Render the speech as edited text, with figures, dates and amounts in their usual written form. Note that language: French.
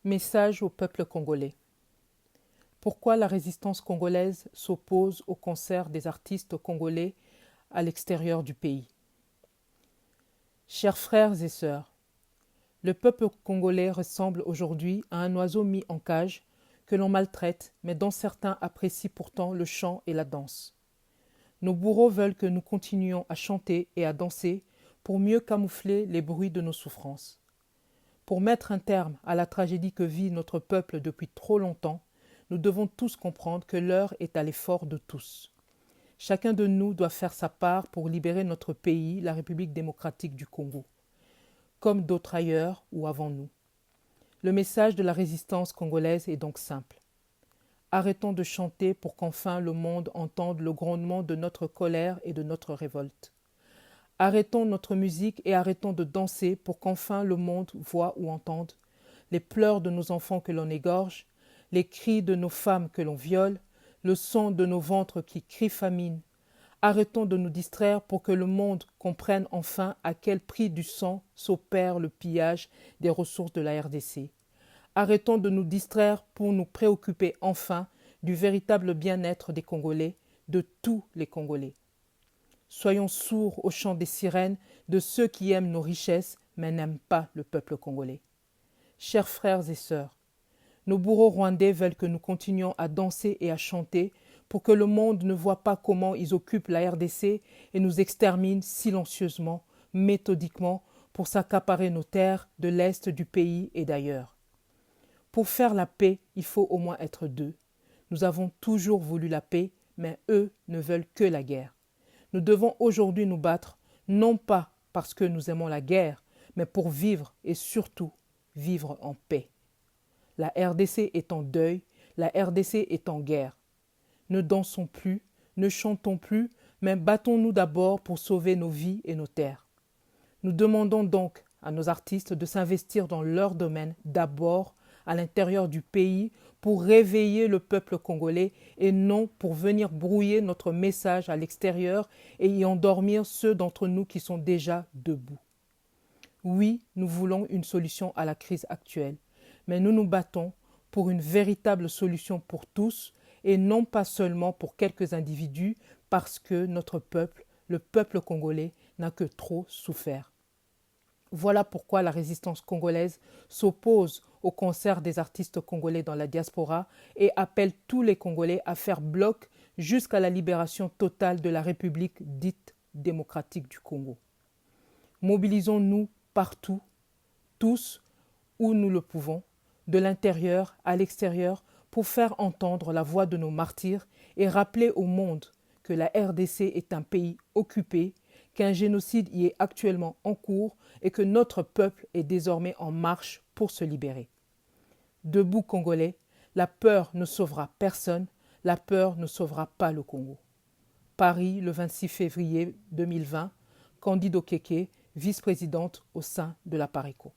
Message au peuple congolais. Pourquoi la résistance congolaise s'oppose au concert des artistes congolais à l'extérieur du pays? Chers frères et sœurs, le peuple congolais ressemble aujourd'hui à un oiseau mis en cage que l'on maltraite, mais dont certains apprécient pourtant le chant et la danse. Nos bourreaux veulent que nous continuions à chanter et à danser pour mieux camoufler les bruits de nos souffrances. Pour mettre un terme à la tragédie que vit notre peuple depuis trop longtemps, nous devons tous comprendre que l'heure est à l'effort de tous. Chacun de nous doit faire sa part pour libérer notre pays, la République démocratique du Congo, comme d'autres ailleurs ou avant nous. Le message de la résistance congolaise est donc simple. Arrêtons de chanter pour qu'enfin le monde entende le grondement de notre colère et de notre révolte. Arrêtons notre musique et arrêtons de danser pour qu'enfin le monde voie ou entende les pleurs de nos enfants que l'on égorge, les cris de nos femmes que l'on viole, le son de nos ventres qui crient famine. Arrêtons de nous distraire pour que le monde comprenne enfin à quel prix du sang s'opère le pillage des ressources de la RDC. Arrêtons de nous distraire pour nous préoccuper enfin du véritable bien-être des Congolais, de tous les Congolais. Soyons sourds au chant des sirènes de ceux qui aiment nos richesses mais n'aiment pas le peuple congolais. Chers frères et sœurs, nos bourreaux rwandais veulent que nous continuions à danser et à chanter pour que le monde ne voie pas comment ils occupent la RDC et nous exterminent silencieusement, méthodiquement, pour s'accaparer nos terres de l'est du pays et d'ailleurs. Pour faire la paix, il faut au moins être deux. Nous avons toujours voulu la paix, mais eux ne veulent que la guerre. Nous devons aujourd'hui nous battre, non pas parce que nous aimons la guerre, mais pour vivre et surtout vivre en paix. La RDC est en deuil, la RDC est en guerre. Ne dansons plus, ne chantons plus, mais battons-nous d'abord pour sauver nos vies et nos terres. Nous demandons donc à nos artistes de s'investir dans leur domaine d'abord à l'intérieur du pays pour réveiller le peuple congolais et non pour venir brouiller notre message à l'extérieur et y endormir ceux d'entre nous qui sont déjà debout. Oui, nous voulons une solution à la crise actuelle, mais nous nous battons pour une véritable solution pour tous et non pas seulement pour quelques individus parce que notre peuple, le peuple congolais, n'a que trop souffert. Voilà pourquoi la résistance congolaise s'oppose au concert des artistes congolais dans la diaspora et appelle tous les Congolais à faire bloc jusqu'à la libération totale de la République dite démocratique du Congo. Mobilisons-nous partout, tous, où nous le pouvons, de l'intérieur à l'extérieur, pour faire entendre la voix de nos martyrs et rappeler au monde que la RDC est un pays occupé, qu'un génocide y est actuellement en cours et que notre peuple est désormais en marche pour se libérer. Debout Congolais, la peur ne sauvera personne, la peur ne sauvera pas le Congo. Paris, le 26 février 2020, Candide Okeke, vice-présidente au sein de la Pareco.